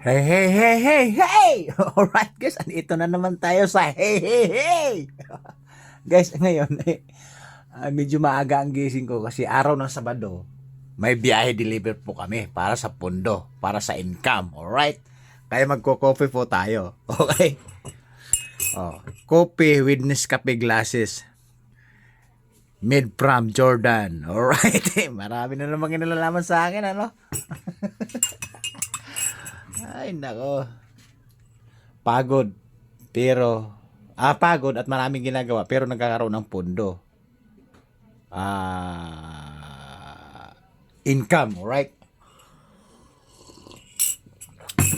Hey, hey, hey, hey, hey! Alright guys, andito na naman tayo sa hey, hey, hey! Guys, ngayon, medyo maaga ang gising ko kasi araw ng Sabado, may biyahe deliver po kami para sa pundo, para sa income, alright? Kaya magko-coffee po tayo, okay? Oh, coffee with Nescafe glasses made from Jordan, alright? Marami na namang inalalaman sa akin, ano? Ay, nako. Pagod. Pero, pagod at maraming ginagawa pero nagkakaroon ng pundo. Income, right?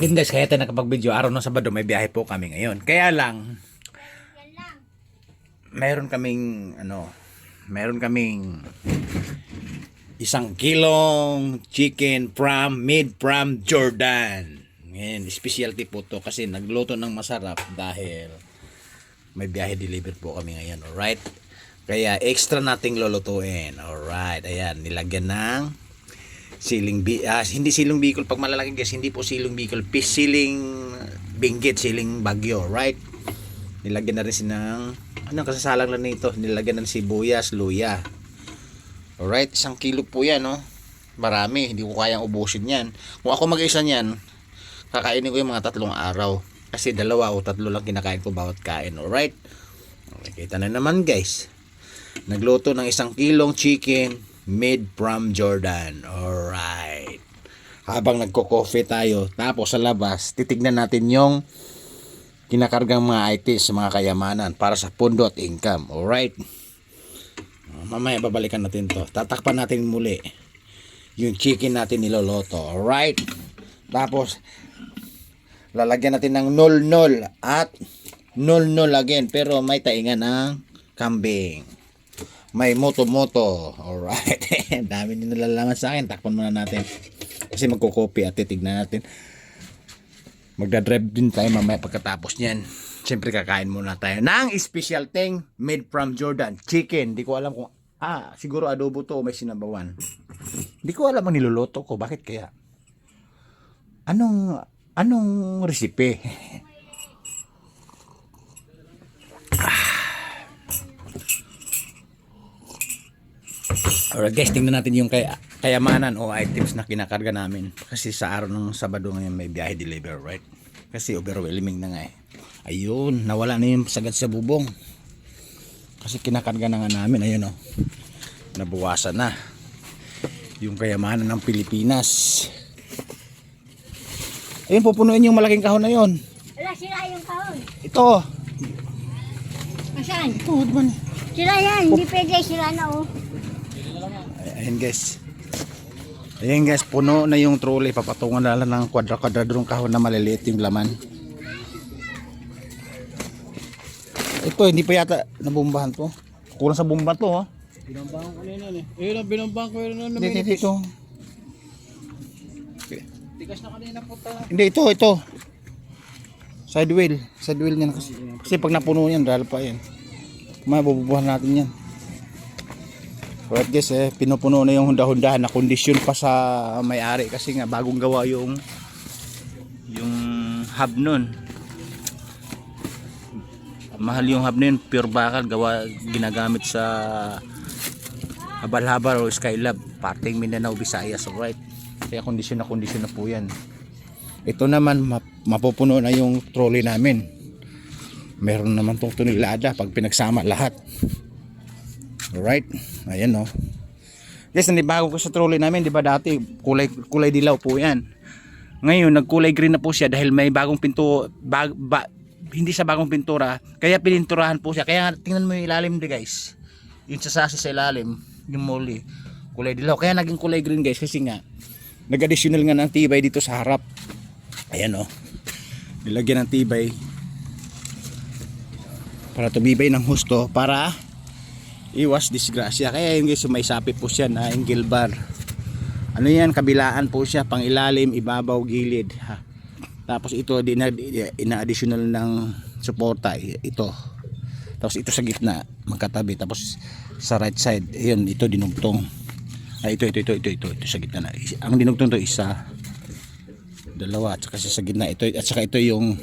Yun guys, kaya tayo nakapag-video. Araw ng Sabado, may biyahe po kami ngayon. Kaya lang, meron kaming, meron kaming 1 kilong chicken made from Jordan. Ngayon, specialty po to kasi nagluto ng masarap dahil may biyahe deliver po kami ngayon, alright? Kaya extra nating lulutuin, alright? Ayan, nilagyan ng hindi siling bicol pag malalaki guys, hindi po siling bicol, siling binggit, siling bagyo, right? Nilagyan na rin ng kasasalang lang nito, nilagyan ng sibuyas, luya. Alright, 1 kilo po yan, no? Marami, hindi ko kayang ubusin yan. Kung ako mag-isa niyan, kakainin ko yung mga 3 araw. Kasi 2 o 3 lang kinakain ko bawat kain. Alright? Okay, kita na naman guys. Nagluto ng 1 kilong chicken made from Jordan. Alright. Habang nagko-coffee tayo, tapos sa labas, titignan natin yung kinakargang mga items sa mga kayamanan para sa pundo at income. Alright? Mamaya babalikan natin to. Tatakpan natin muli yung chicken natin niloloto. Alright? Tapos lalagyan natin ng 00 at 00 again, pero may taingan ng kambing, may moto. Alright. Dami din nalalaman sa akin. Takpan muna natin kasi magko-copy at titignan natin. Magdadrive din tayo mamaya pagkatapos niyan. Siyempre kakain muna tayo ng special thing made from Jordan chicken. Di ko alam kung siguro adobo to o may sinabawan. Di ko alam ang niluluto ko. Bakit kaya? Anong recipe? Alright guys, tingnan natin yung kayamanan o items na kinakarga namin. Kasi sa araw ng Sabado ngayon may biyahe deliver, right? Kasi overwhelming na nga eh. Ayun, nawala na yung sagad sa bubong. Kasi kinakarga na nga namin, ayun o. Nabuwasan na yung kayamanan ng Pilipinas. Ayun, pupunuin yung malaking kahon na yun. Wala, sira yung kahon. Ito. Masaan? Tuhod mo na. Sira yan, hindi pwede, sira na oh. Ayun guys. Ayun guys, puno na yung trolley. Papatungan na lang ng kwadra-kwadradrong kahon na maliliit yung laman. Ito, hindi pa yata nabumbahan to. Kulang sa bomba to, ha? Binambahan ko na yun eh. Ayun, binambahan ko yun na Dito. Tigas na kanina po ta. Hindi, ito. Side wheel niyan kasi pag napuno yan, dahil pa yan. Mabubuhan natin yan. Right guys, pinupuno na yung hunda-hundahan na kondisyon pa sa may-ari kasi nga bagong gawa yung hub nun. Mahal yung hub nun, pure bakal, ginagamit sa Habal-Habal o Skylab, parting Mindanao, Visayas, alright. Kaya kondisyon na po yan. Ito naman mapupuno na yung trolley namin. Meron naman tong tonelada pag pinagsama lahat. Alright. Ayan o. Guys, nanibago ko sa trolley namin. Diba dati kulay dilaw po yan. Ngayon nagkulay green na po siya dahil may bagong hindi sa bagong pintura. Kaya pininturahan po siya. Kaya tingnan mo yung ilalim di guys. Yung sasasi sa ilalim, yung molly, kulay dilaw. Kaya naging kulay green guys kasi nga nag-additional nga ng tibay dito sa harap. Ayan o. Nilagyan ng tibay para tumibay ng husto para iwas disgrasya. Kaya yun guys, may sapit po siya na angle bar. Ano yan, kabilaan po siya, pang ilalim, ibabaw, gilid. Tapos ito ina-additional ng suporta ito. Tapos ito sa gitna magkatabi. Tapos sa right side, ayun, ito dinugtong. Ito sa gitna na. Ang dinugtong to isa, Dalawa at saka sa gitna ito at saka ito yung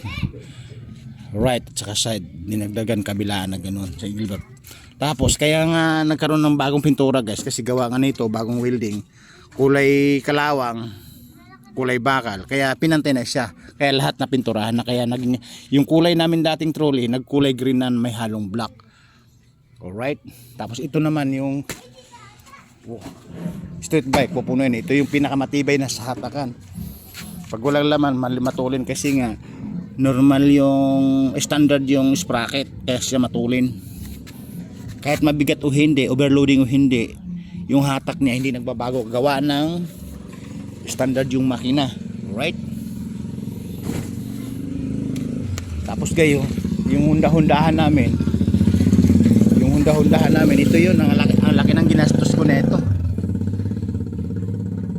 right at saka side dinagdagan kabilaan na ganun sa Gilbert. Tapos kaya nga nagkaroon ng bagong pintura guys kasi gawa nga nito bagong welding, kulay kalawang, kulay bakal, kaya pinantay na siya, kaya lahat na pinturahan na, kaya naging yung kulay namin dating trolley nagkulay green na may halong black. Alright, tapos ito naman yung street bike pupunuin. Ito yung pinakamatibay na sa hatakan. Pag walang laman matulin kasi nga normal yung standard yung sprocket kaya siya matulin. Kahit mabigat o hindi, overloading o hindi, yung hatak niya hindi nagbabago, gawa ng standard yung makina. Right? Tapos gayo yung hundahan namin, ito yun ang laki ng ginastos ko nito.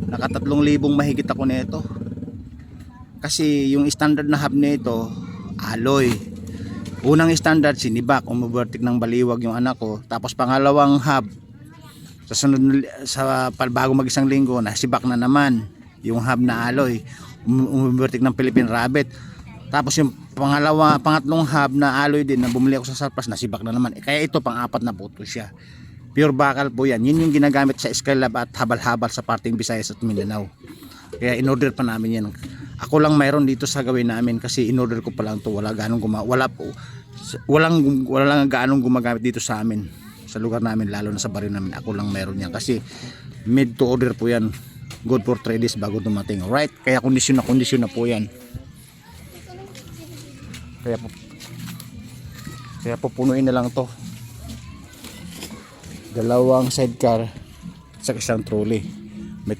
Naka 3,000 mahigit ako nito. Kasi yung standard na hub nito alloy. Unang standard sinibak, umuvertik ng baliwag yung anak ko. Tapos pangalawang hub sa bago mag-isang linggo nasibak na naman yung hub na alloy, umuvertik ng Philippine Rabbit. Tapos yung pangatlong hub na alloy din na bumili ako sa surplus nasibak na naman. Kaya ito pang-apat na puto siya. Pure bakal po yan. Yun yung ginagamit sa Skylab at habal-habal sa parting Visayas at Mindanao. Kaya in-order pa namin yan. Ako lang mayroon dito sa gawin namin kasi in-order ko pa lang to. Wala gaanong gumagamit dito sa amin. Sa lugar namin, lalo na sa baryo namin. Ako lang mayroon yan kasi made to order po yan. Good for 3 days bago dumating. Alright? Kaya kondisyon na po yan. Kaya pupunuin na lang to. Dalawang sidecar sa isang trolley. May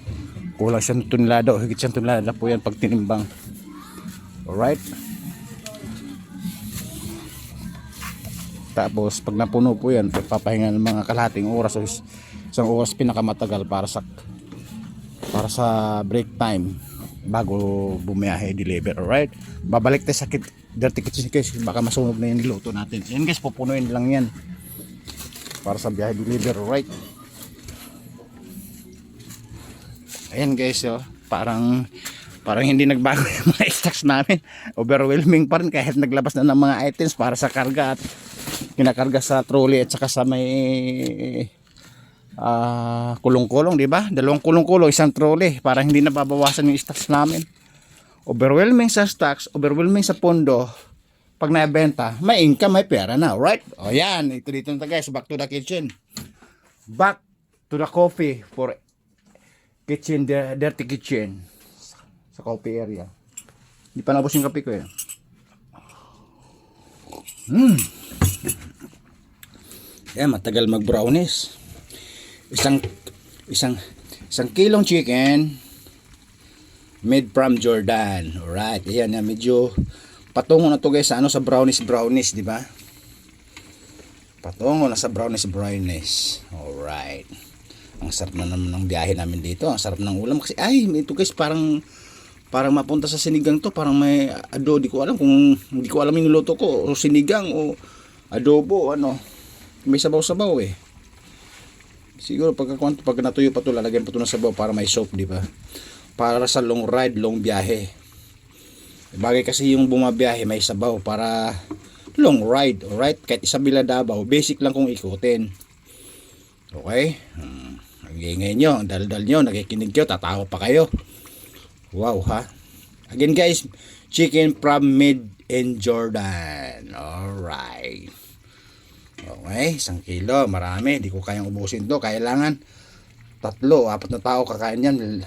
kulang siyang tonelada o higit siyang tonelada po yan pag tinimbang. Alright? Tapos pag napuno po yan, papahinga ng mga kalahating oras o isang oras pinakamatagal para sa break time bago bumiyahe deliver. Alright? Babalik tayo sa dirty kitchen guys, baka masunog na yung niluto natin. Yan guys, pupunuin lang yan para sa biyahe deliver. Alright? Ayan guys, oh, parang hindi nagbago yung mga stocks namin. Overwhelming pa rin kahit naglabas na ng mga items para sa karga at kinakarga sa trolley at saka sa may kulong-kulong, di ba? 2 kulong-kulong, isang trolley, para hindi nababawasan yung stocks namin. Overwhelming sa stocks, overwhelming sa pondo. Pag nabenta, may income, may pera na, right? O yan, ito dito na guys, back to the kitchen. Back to the coffee for kitchen, dirty kitchen. Sa coffee area. Hindi pa nabos yung kape ko eh. Yan, matagal mag-brownies. Isang kilong chicken made from Jordan. Alright, ayan na, medyo patungo na to guys sa sa brownies, di ba? Patungo na sa brownies. Alright. Ang sarap na naman ng biyahe namin dito. Ang sarap ng ulam kasi ito guys parang mapunta sa sinigang to, parang may hindi ko alam yung luto ko, o sinigang o adobo, may sabaw-sabaw eh. Siguro pag natuyo pa to, lalagyan pa to ng sabaw para may soup, di ba? Para sa long ride, long biyahe. Bagay kasi yung bumabiyahe may sabaw para long ride, alright? Kahit Isabela Davao, basic lang kung ikutin. Okay? Ang ingay nyo, ang daldal nyo, nakikinig kayo, tatawa pa kayo. Wow ha. Again guys, chicken from made in Jordan. Alright. Okay, 1 kilo, marami. Di ko kayang ubusin to. Kailangan 3, 4 na tao kakain yan.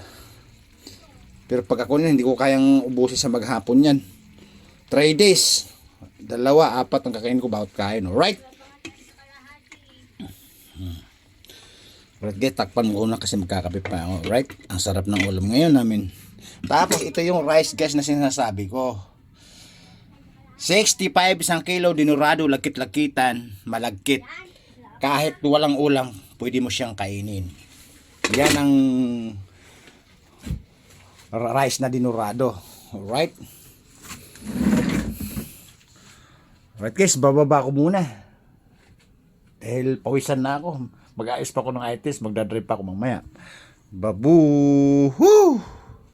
Pero pag ako hindi ko kayang ubusin sa maghapon yan. 3 days. 2, 4 ang kakain ko bawat kain. Alright. Alright guys, takpan mo na kasi magkakape pa. Alright. Ang sarap ng ulam ngayon namin. Tapos ito yung rice guys na sinasabi ko. 65 1 kilo dinurado, lagkit-lakitan, malagkit. Kahit walang ulam, pwede mo siyang kainin. Yan ang rice na dinurado. Alright. Alright guys, bababa ko muna. Dahil pawisan na ako. Mag-aayos pa ako ng items, magdadrive pa ako mamaya. Babu! Woo!